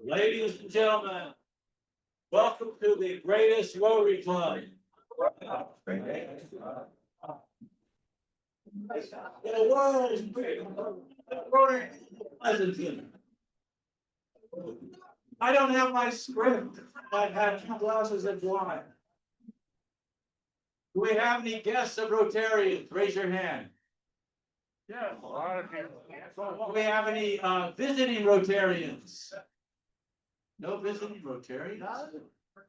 Ladies and gentlemen, welcome to the greatest Rotary Club in the world. Rotary Pleasanton. I don't have my script. I've had 2 glasses of wine. Do we have any guests of Rotarians? Raise your hand. Yeah, a lot of people. Do we have any visiting Rotarians? No visiting Rotarians?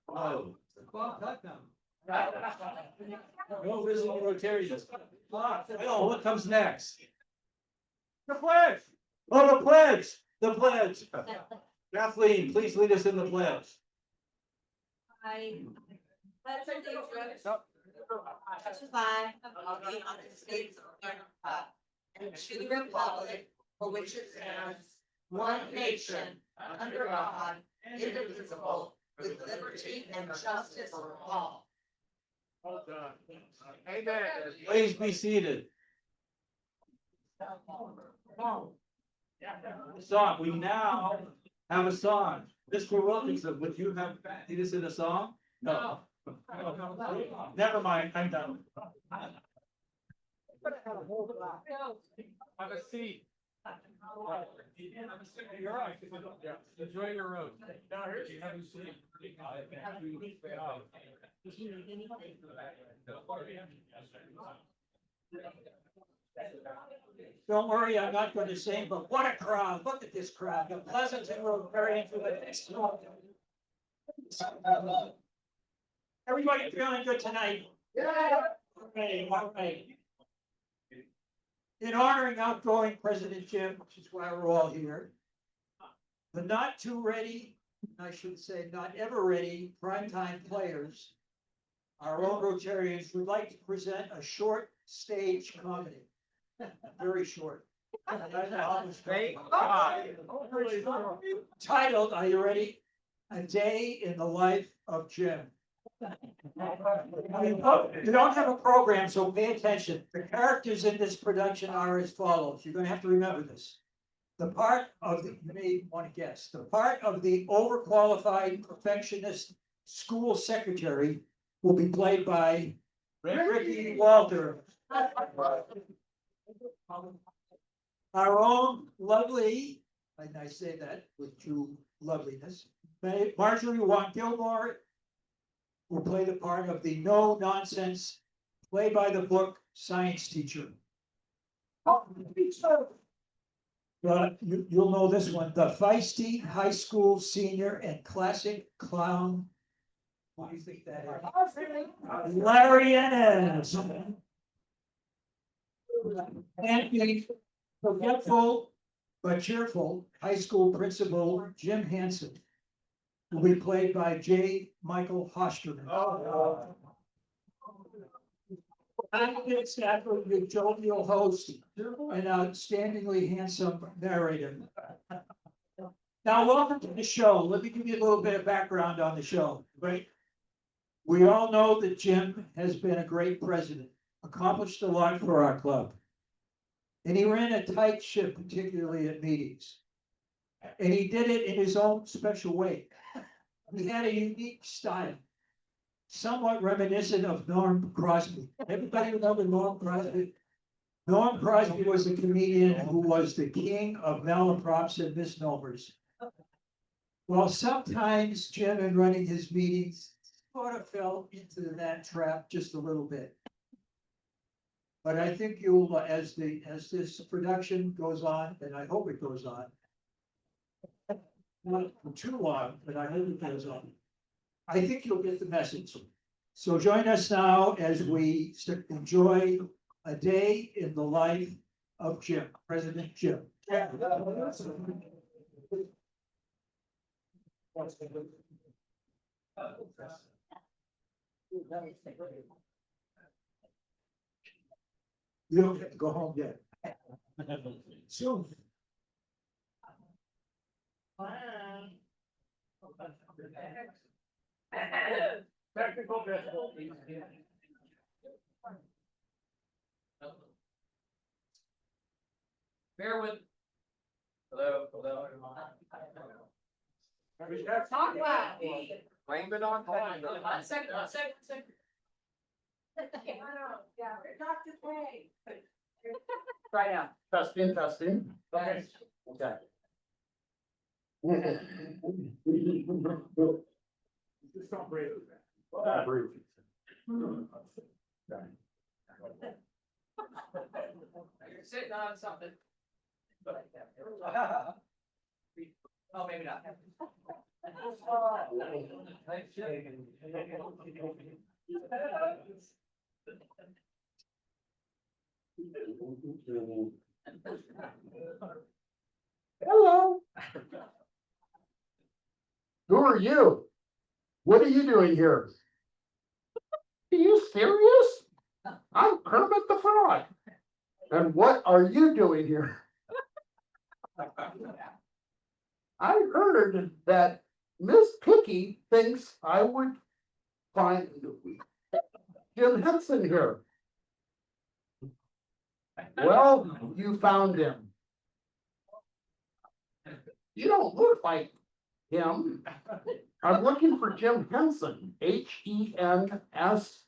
No. No visiting Rotarians. Oh, what comes next? The pledge. Oh, the pledge! The pledge! Kathleen, please lead us in the pledge. I pledge allegiance to the flag of the United States of America and to the republic for which it stands, one nation, under God, indivisible, with liberty and justice for all. Well done. Amen. Please be seated. Song. We now have a song. Mr. Wilkinson, would you have lead us in a song? No. Never mind. I'm done. Have a seat. You're right. Enjoy your road. Now here's you have a seat. Don't worry, I'm not going to sing, but what a crowd. Look at this crowd. The Pleasanton Rotarians with the next song. Everybody feeling good tonight? Yeah. All right. In honoring outgoing President Jim, which is why we're all here, the not too ready, I should say not ever ready, primetime players, our own Rotarians would like to present a short stage comedy. Very short. Titled, are you ready? A Day in the Life of Jim. You don't have a program, so pay attention. The characters in this production are as follows. You're gonna have to remember this. The part of the, you may want to guess, the part of the overqualified perfectionist school secretary will be played by Ricky Walter. Our own lovely, and I say that with true loveliness, Marjorie Watt Gilmore will play the part of the no-nonsense, play-by-the-book science teacher. You'll know this one, the feisty high school senior and classic clown. What do you think that is? Larry Ennis. And the forgetful but cheerful high school principal Jim Hansen will be played by J. Michael Hosterman. I'm the jovial host, an outstandingly handsome narrator. Now, welcome to the show. Let me give you a little bit of background on the show. Right? We all know that Jim has been a great president, accomplished a lot for our club. And he ran a tight ship, particularly at meetings. And he did it in his own special way. He had a unique style, somewhat reminiscent of Norm Crosby. Everybody remember Norm Crosby? Norm Crosby was a comedian who was the king of malaprops and misnomers. Well, sometimes Jim, in running his meetings, sort of fell into that trap just a little bit. But I think you'll, as this production goes on, and I hope it goes on, not for too long, but I hope it goes on, I think you'll get the message. So join us now as we enjoy a day in the life of Jim, President Jim. You don't get to go home yet. Soon. Technical difficulties. Bear with. Hello, hello. Talk loud. Blame it on time. One second. Yeah, Dr. K. Try now. Testing. Okay. Okay. Just don't breathe. Breathe. You're sitting on something. Oh, maybe not. Hello. Who are you? What are you doing here? Are you serious? I'm Kermit the Frog. And what are you doing here? I heard that Miss Picky thinks I would find Jim Henson here. Well, you found him. You don't look like him. I'm looking for Jim Henson, Henson.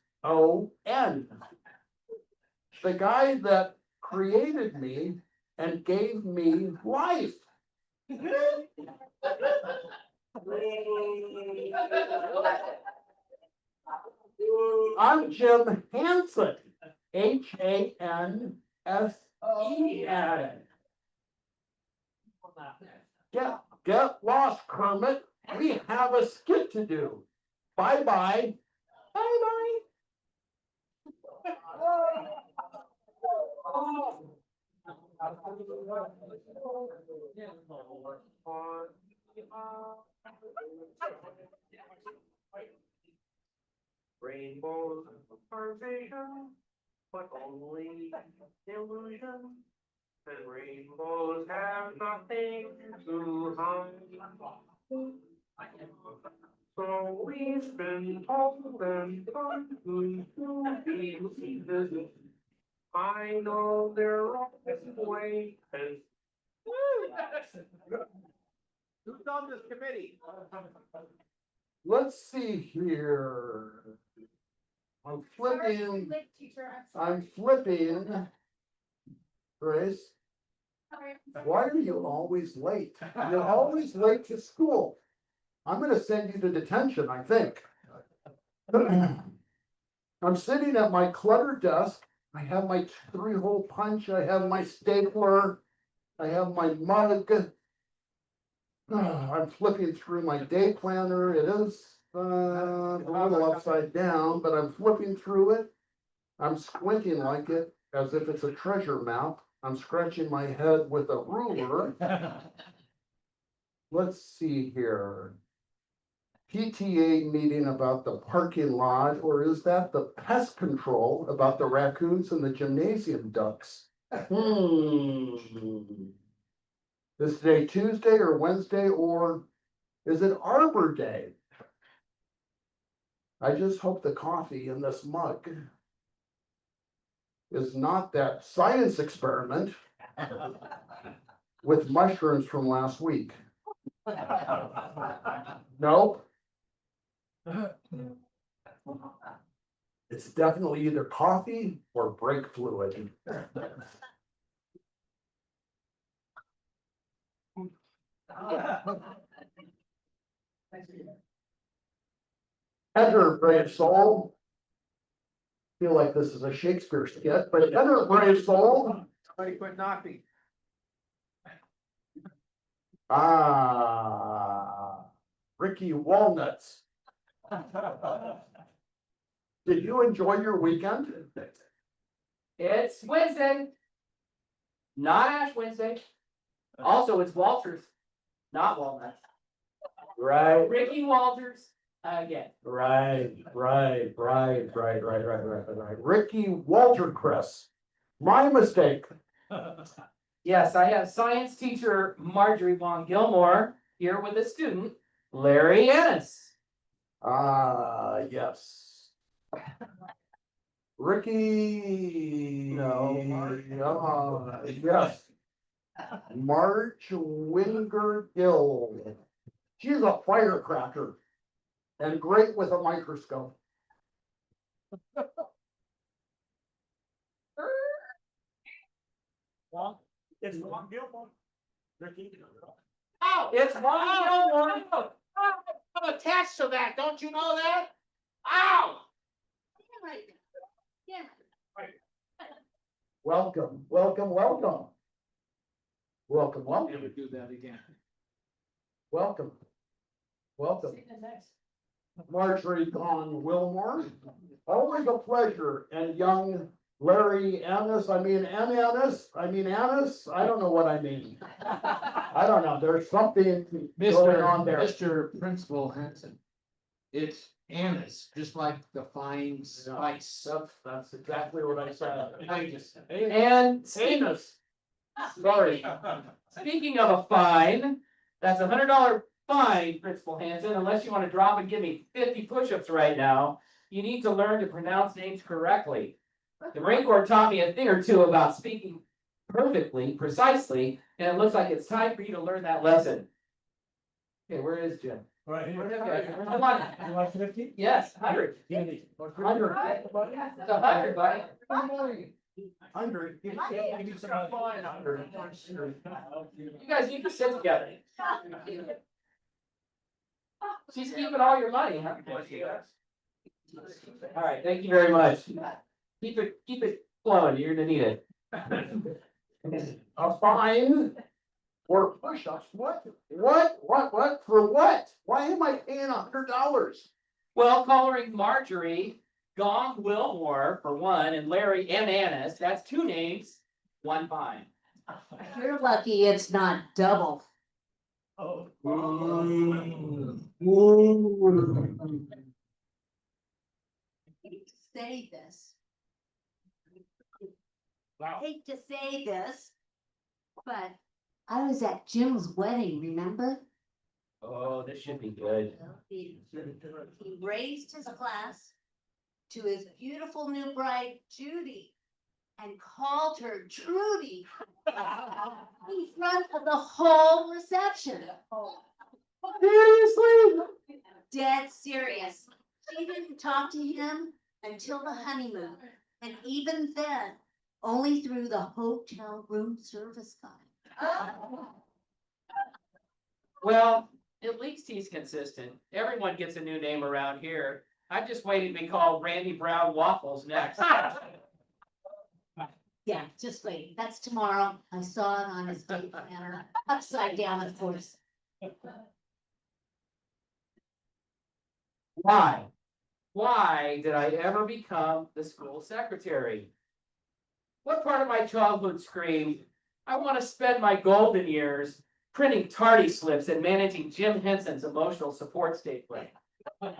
The guy that created me and gave me life. I'm Jim Hansen, Hansen. Get lost, Kermit. We have a skit to do. Bye bye. Bye bye. Rainbows are vision, but only illusion. And rainbows have nothing to hide. So we've been told and told to be visit. I know there are ways. Who's on this committee? Let's see here. I'm flipping. Grace, why are you always late? You're always late to school. I'm gonna send you to detention, I think. I'm sitting at my cluttered desk. I have my 3-hole punch. I have my stapler. I have my mug. I'm flipping through my day planner. It is a little upside down, but I'm flipping through it. I'm squinting like it as if it's a treasure map. I'm scratching my head with a ruler. Let's see here. PTA meeting about the parking lot, or is that the pest control about the raccoons and the gymnasium ducks? Is today Tuesday or Wednesday, or is it Arbor Day? I just hope the coffee in this mug is not that science experiment with mushrooms from last week. Nope. It's definitely either coffee or brake fluid. Enter, brave soul. Feel like this is a Shakespeare skit, but enter, brave soul. Somebody quit knocking. Ricky Walnuts. Did you enjoy your weekend? It's Wednesday. Not Ash Wednesday. Also, it's Walters, not Walnuts. Right. Ricky Walters again. Right. Ricky Walter Chris. My mistake. Yes, I have science teacher Marjorie Von Gilmore here with a student, Larry Ennis. Yes. Ricky. No. Yes. Marge Winger Gill. She's a firecracker and great with a microscope. Well, it's Long Gilmore. Ricky. Oh, it's Ron Gilmore. Oh, I'm attached to that, don't you know that? Ow! Yeah. Welcome, welcome, welcome. Welcome, welcome, Never do that again. welcome. Welcome. Marjorie Dawn Wilmore. Always a pleasure. And young Larry Annis, I mean Annis, I don't know what I mean. I don't know, there's something going on there. Mr. Principal Hansen. It's anise, just like the fine spice. That's exactly what I said. And sorry, speaking of a fine, that's $100 fine, Principal Hansen, unless you want to drop and give me 50 push-ups right now. You need to learn to pronounce names correctly. The Marine Corps taught me a thing or two about speaking perfectly, precisely, and it looks like it's time for you to learn that lesson. Okay, where is Jim? Right here. Okay, come on. You want 50? Yes, 100. 100. It's 100, buddy. 100. You guys need to sit together. She's keeping all your money, huh? All right, thank you very much. Keep it flowing, you're gonna need it. A fine for push-ups, what? For what? Why am I paying $100? Well, coloring Marjorie, Gong Wilmore for one, and Larry M. Annis, that's 2 names, 1 fine. You're lucky it's not double. Oh. Hate to say this. Wow. Hate to say this, but I was at Jim's wedding, remember? Oh, this should be good. He raised his glass to his beautiful new bride, Judy, and called her Trudy in front of the whole reception. Seriously? Dead serious. She didn't talk to him until the honeymoon, and even then, only through the hotel room service guy. Well, at least he's consistent. Everyone gets a new name around here. I'm just waiting to be called Randy Brown Waffles next. Yeah, just wait. That's tomorrow. I saw it on his date planner. Upside down, of course. Why? Why did I ever become the school secretary? What part of my childhood screamed, I want to spend my golden years printing tardy slips and managing Jim Henson's emotional support statement? I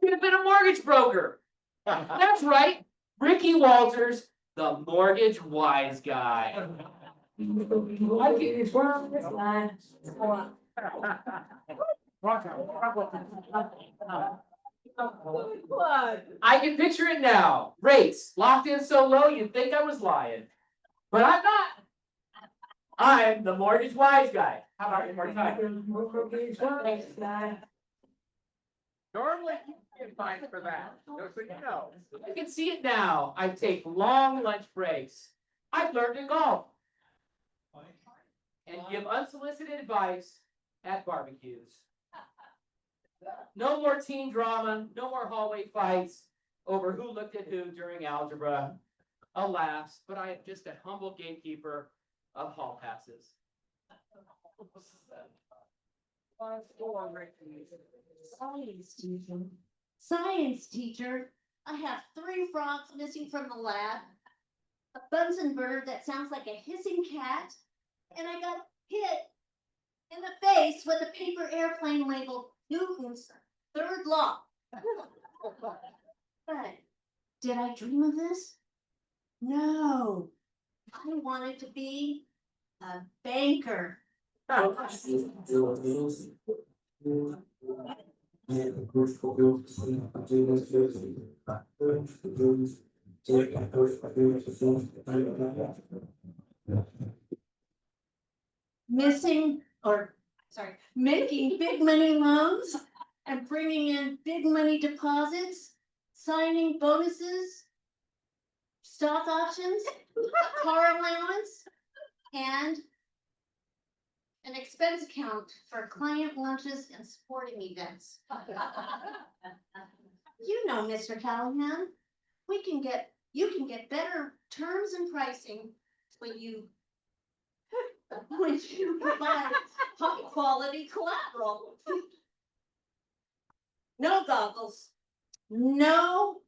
could have been a mortgage broker. That's right, Ricky Walters, the mortgage wise guy. I can picture it now. Rates locked in so low you'd think I was lying. But I'm not. I'm the mortgage wise guy. How about one more time? Normally you get fined for that, just so you know. You can see it now. I take long lunch breaks. I've learned to golf and give unsolicited advice at barbecues. No more teen drama, no more hallway fights over who looked at who during algebra. Alas, but I am just a humble gatekeeper of hall passes. Science teacher. Science teacher. I have 3 frogs missing from the lab, a Bunsen bird that sounds like a hissing cat, and I got hit in the face with a paper airplane labeled Newton's 3rd law. But did I dream of this? No, I wanted to be a banker. making big money loans and bringing in big money deposits, signing bonuses, stock options, car allowance, and an expense account for client lunches and sporting events. You know, Mr. Callahan, you can get better terms and pricing when you provide high quality collateral. No goggles, no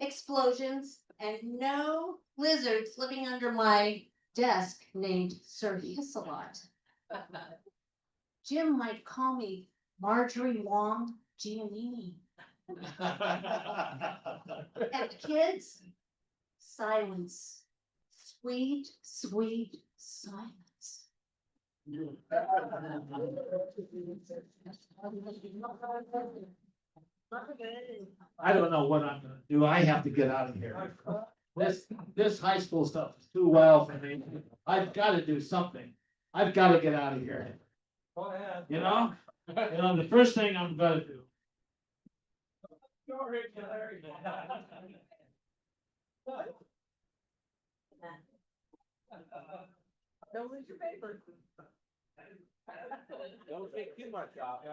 explosions, and no lizards living under my desk named Sir Hissalot. Jim might call me Marjorie Wong Giannini. And the kids, silence, sweet, sweet silence. I don't know what I'm gonna do. I have to get out of here. This high school stuff is too wild for me. I've gotta do something. I've gotta get out of here. You know, the first thing I'm gonna do. Don't lose your paper. Don't think too much out.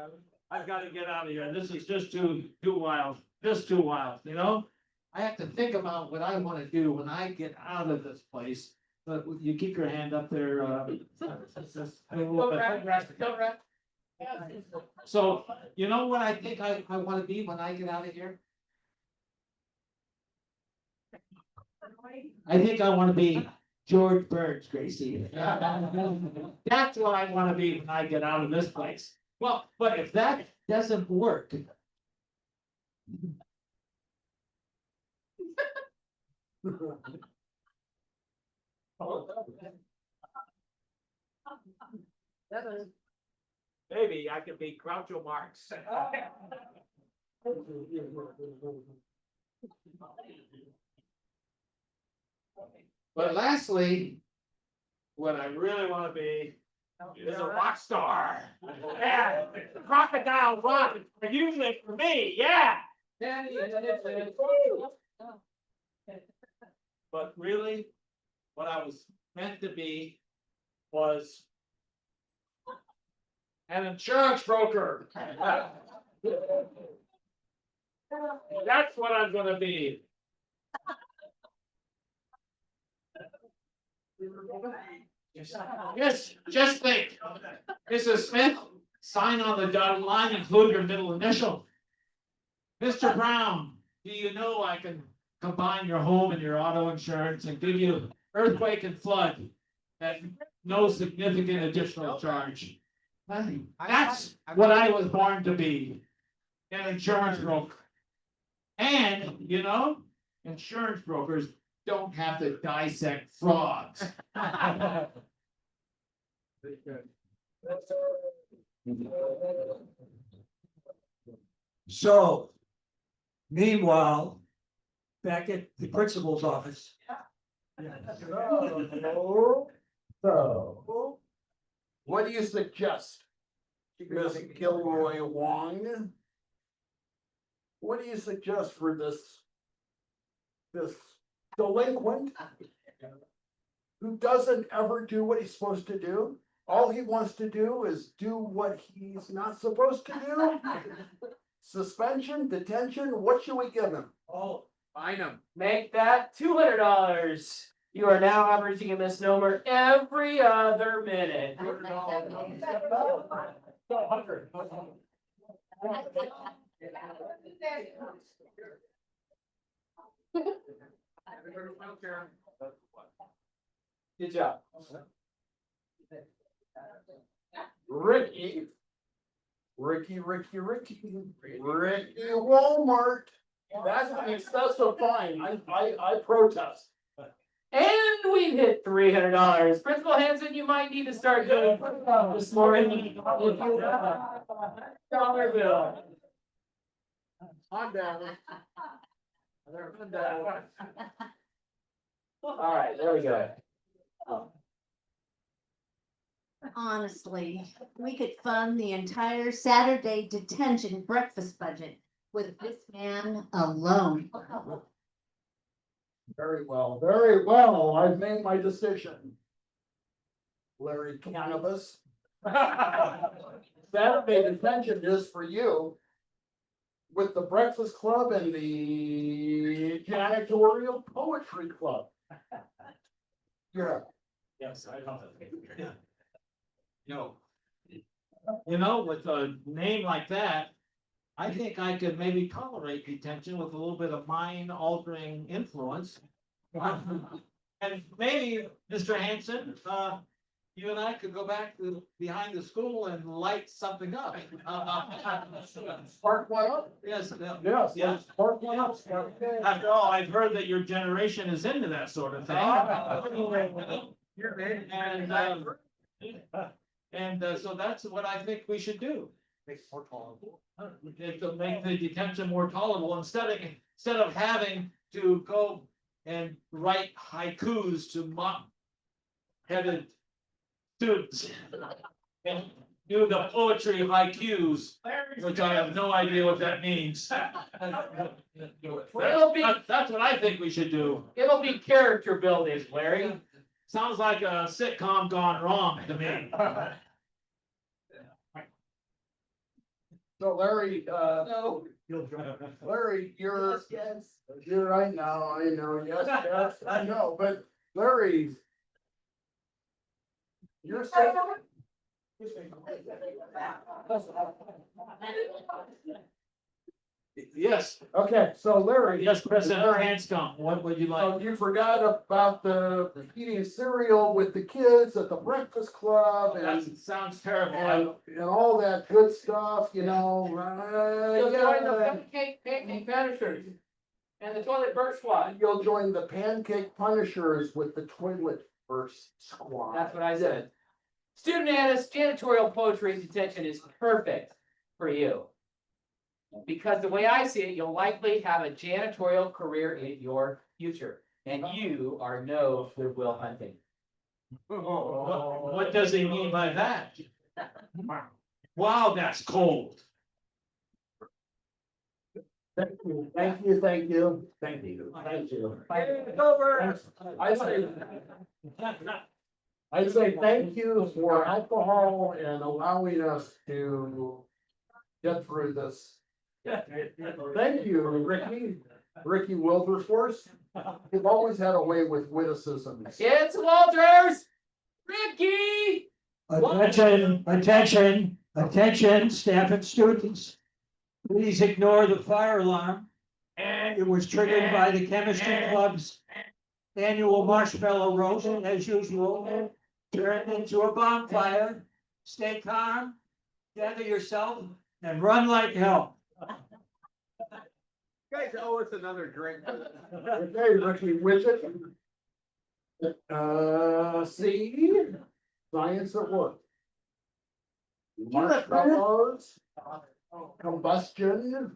I've gotta get out of here. This is just too wild, just too wild, you know? I have to think about what I wanna do when I get out of this place. But you keep your hand up there, So, you know what I think I wanna be when I get out of here? I think I wanna be George Burns, Gracie. That's what I wanna be when I get out of this place. Well, but if that doesn't work. Maybe I could be Groucho Marx. But lastly, what I really wanna be is a rock star. Yeah, crocodile rock for you and for me, yeah. But really, what I was meant to be was an insurance broker. That's what I'm gonna be. Yes, just think, Mrs. Smith, sign on the dotted line, include your middle initial. Mr. Brown, do you know I can combine your home and your auto insurance and give you earthquake and flood at no significant additional charge? That's what I was born to be, an insurance broker. And, you know, insurance brokers don't have to dissect frogs. So, meanwhile, back at the principal's office. So, what do you suggest, Miss Gilroy Wong? What do you suggest for this delinquent who doesn't ever do what he's supposed to do? All he wants to do is do what he's not supposed to do? Suspension, detention, what should we give him? Oh, Fine him. make that $200. You are now averaging a misnomer every other minute. Good job. Ricky Walmart. That's a fine. I protest. And we've hit $300. Principal Hansen, you might need to start doing this morning. If you have a dollar bill. I'm down. All right, there we go. Honestly, we could fund the entire Saturday detention breakfast budget with this man alone. Very well, very well. I've made my decision. Larry Cannabis. Saturday detention is for you. With the Breakfast Club and the Janitorial Poetry Club. Yeah. Yes, I know. No. You know, with a name like that, I think I could maybe tolerate detention with a little bit of mind altering influence. And maybe, Mr. Hanson, you and I could go back to behind the school and light something up. Spark one up? Yes, Yes, Yeah. let's spark one up. after all, I've heard that your generation is into that sort of thing. And so that's what I think we should do. To make the detention more tolerable, instead of having to go and write haikus to mop-headed students. And do the poetry haikus, which I have no idea what that means. That's what I think we should do. It'll be character building, Larry. Sounds like a sitcom gone wrong to me. So Larry, No. Larry, Yes. you're, I know, yes, I know, but Larry. You're saying. Yes, Okay, so Larry. yes, President Hanscom, what would you So like? you forgot about the eating cereal with the kids at the Breakfast Club That and. sounds terrible. And all that good stuff, you know, You'll join the yeah. pancake finishers and the toilet burst squad. You'll join the pancake punishers with the toilet burst squad. That's what I said. Student Anna's janitorial poetry detention is perfect for you. Because the way I see it, you'll likely have a janitorial career in your future, and you are no Goodwill Hunting. What does he mean by that? Wow, that's cold. Thank you, thank you, thank you, thank you, thank you. It's over. I say thank you for alcohol and allowing us to get through this. Thank you, Ricky Wilberforce. You've always had a way with witticisms. It's Walters! Ricky! Attention, staff and students. Please ignore the fire alarm. It was triggered by the chemistry club's annual marshmallow roast, and as usual, turned into a bonfire. Stay calm, gather yourself, and run like hell. Guys owe us another drink. Okay, Ricky Widget. See, science at work. Marshmallows, combustion.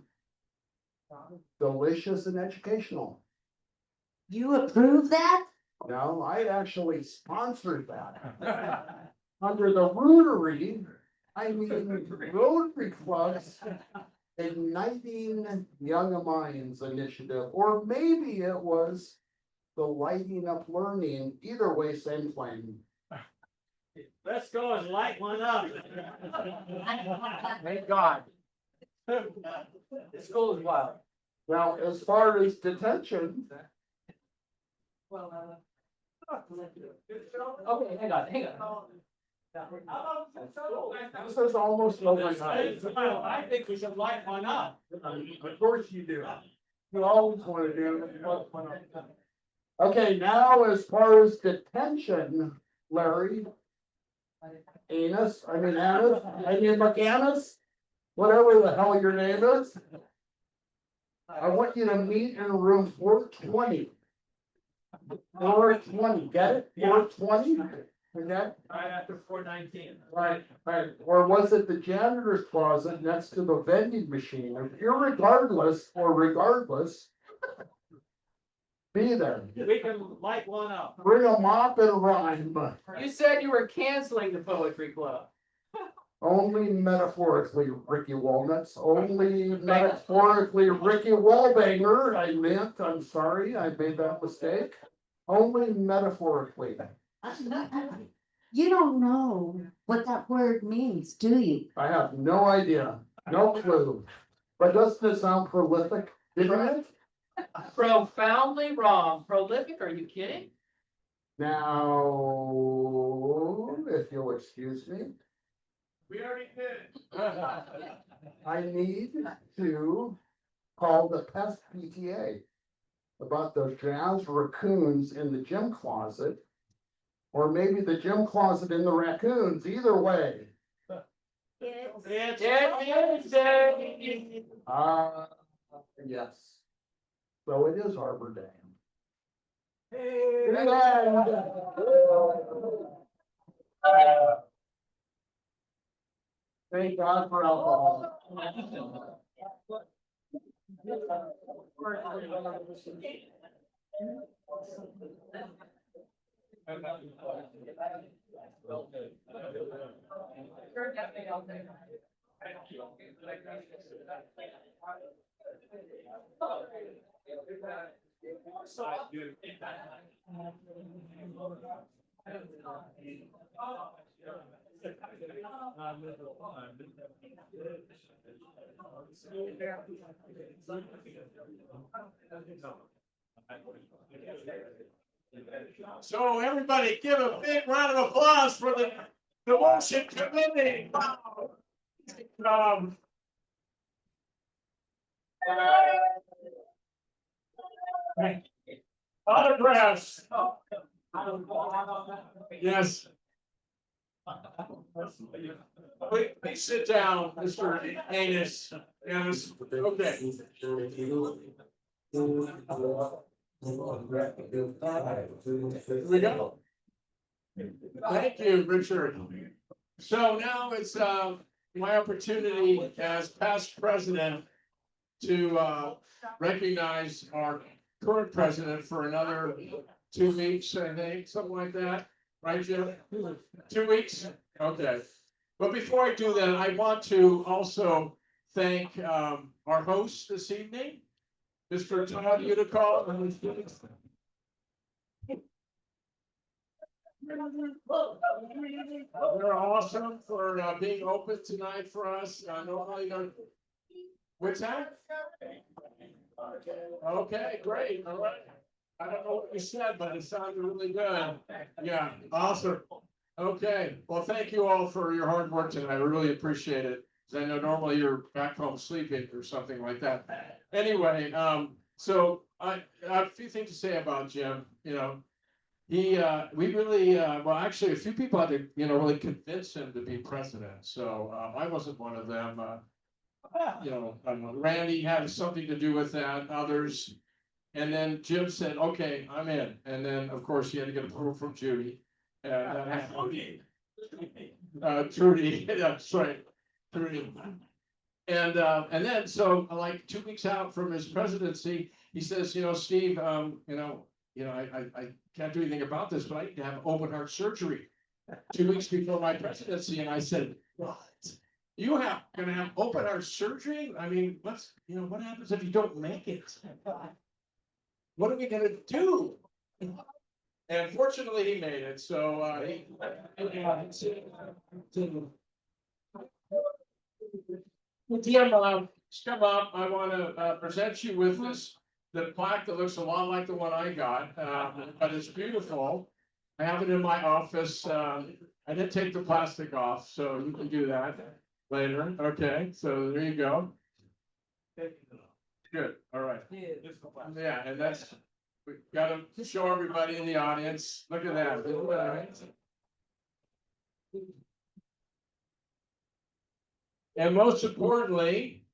Delicious and educational. You approve that? No, I actually sponsored that. Under the Rotary, Rotary Club's Igniting Young Minds initiative, or maybe it was the Lighting Up Learning, either way, same flame. Let's go and light one up. Thank God. The school is wild. Now, as far as detention, Okay, hang on. this is almost overnight. I think we should light one up. Of course you do. You always want to do. Okay, now as far as detention, Larry. Anus, McAnus, whatever the hell your name is. I want you to meet in room 420. 420, get it? 420? Okay? Right after 419. Right. Or was it the janitor's closet next to the vending machine? Regardless, Be there. We can light one up. Bring a mop and rhyme. You said you were canceling the poetry club. Only metaphorically, Ricky Walnuts. Only metaphorically, Ricky Wallbanger. I meant, I'm sorry, I made that mistake. Only metaphorically. You don't know what that word means, do you? I have no idea, no clue. But doesn't it sound prolific? Didn't it? Profoundly wrong. Prolific, are you kidding? Now, if you'll excuse me, We already did. I need to call the pest PTA about those jazz raccoons in the gym closet. Or maybe the gym closet in the raccoons, either way. It's Wednesday. Yes. So it is Arbor Day. Thank God for alcohol. So everybody give a big round of applause for the Demotion Committee. Um, Autographs. Yes. Please sit down, Mr. Anus. Yes, okay. We go. Thank you, Richard. So now it's my opportunity as past president to recognize our current president for another 2 weeks, I think, something like that. Right, Jim? 2 weeks? Okay. But before I do that, I want to also thank our host this evening, Mr. Todd Uticall. They're awesome for being open tonight for us. Normally, what's that? Okay, great. All right. I don't know what you said, but it sounded really good. Yeah, awesome. Okay, well, thank you all for your hard work tonight. I really appreciate it. 'Cause I know normally you're back home sleeping or something like that. Anyway, so I have a few things to say about Jim. You know, we really, well, actually, a few people had to, really convince him to be president. So I wasn't one of them. Randy had something to do with that, others. And then Jim said, okay, I'm in. And then, of course, he had to get approval from Judy. Trudy, yeah, that's right, Trudy. And then, so like 2 weeks out from his presidency, he says, Steve, I can't do anything about this, but I need to have open heart surgery 2 weeks before my presidency. And I said, what? You gonna have open heart surgery? I mean, what happens if you don't make it? What are we gonna do? And fortunately, he made it. So Jim, come up. I want to present you with the plaque that looks a lot like the one I got, but it's beautiful. I have it in my office. I didn't take the plastic off, so you can do that later. Okay, so there you go. Good. All right. Yeah, and we got to show everybody in the audience. Look at that. Isn't that amazing? And most importantly,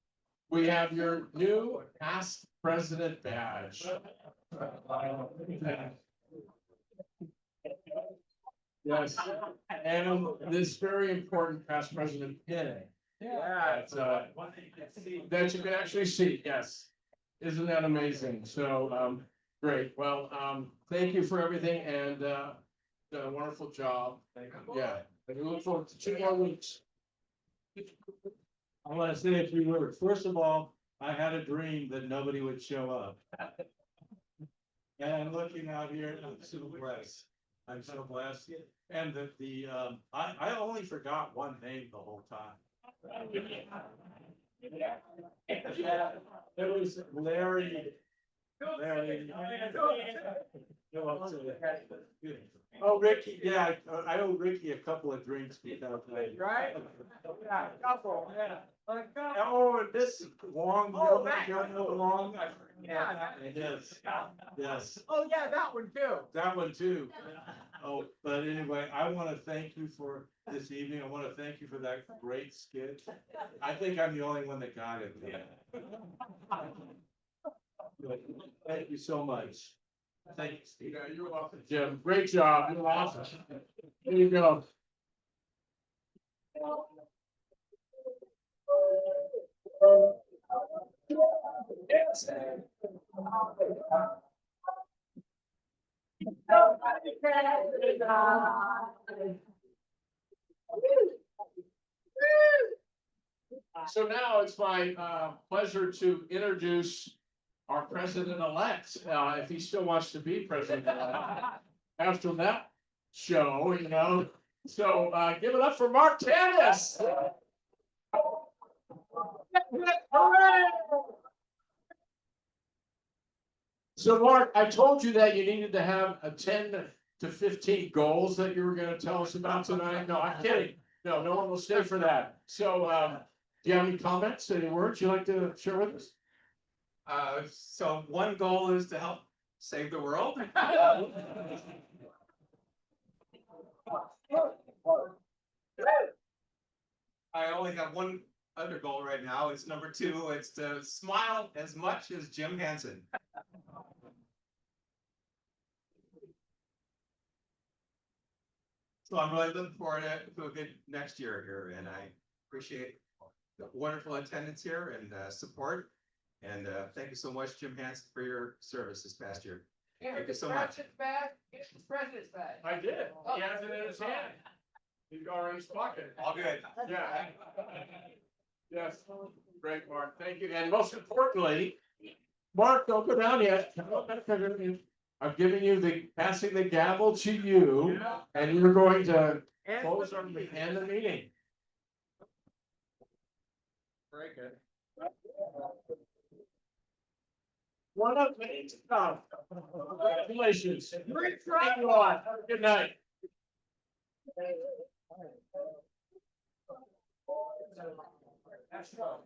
we have your new past president badge. Yes, and this very important past president pin. Yeah, that you can actually see. Yes, isn't that amazing? So Great, well, thank you for everything and, done a wonderful job. Yeah, and we look forward to 2 more weeks. I wanna say a few words. First of all, I had a dream that nobody would show up. And I'm looking out here and I'm so blessed. I'm so blessed. And that I only forgot one name the whole time. It was Larry. Oh, Ricky, yeah, I owe Ricky a couple of drinks because. Right? Yeah, couple, yeah. Oh, and this Long. Oh, right. Long. Yeah. Yes, Oh, yeah, that one too. that one too. Oh, but anyway, I wanna thank you for this evening. I wanna thank you for that great skit. I think I'm the only one that got it. Thank you so much. Thank you, Steve. Yeah, you're welcome. Jim, great job. You're awesome. There you go. So now it's my pleasure to introduce our president-elect, if he still wants to be president-elect. After that show, you know, so give it up for Mark Tanis. So Mark, I told you that you needed to have a 10 to 15 goals that you were gonna tell us about tonight. No, I'm kidding. No, no one will stay for that. So, do you have any comments, any words you'd like to share with us? So one goal is to help save the world. I only have one other goal right now. It's number 2. It's to smile as much as Jim Hansen. So I'm really looking forward to a good next year here, and I appreciate the wonderful attendance here and support. And thank you so much, Jim Hansen, for your service this past year. Thank you so much. President's badge. I did. He has it in his hand. He's got it in his pocket. All good. Yeah. Yes, great, Mark. Thank you. And most importantly, Mark, don't go down yet. I'm giving you passing the gavel to you, and you're going to close our end the meeting. Very good. One of many to come. Congratulations. Thank you all. Have a good night. That's right.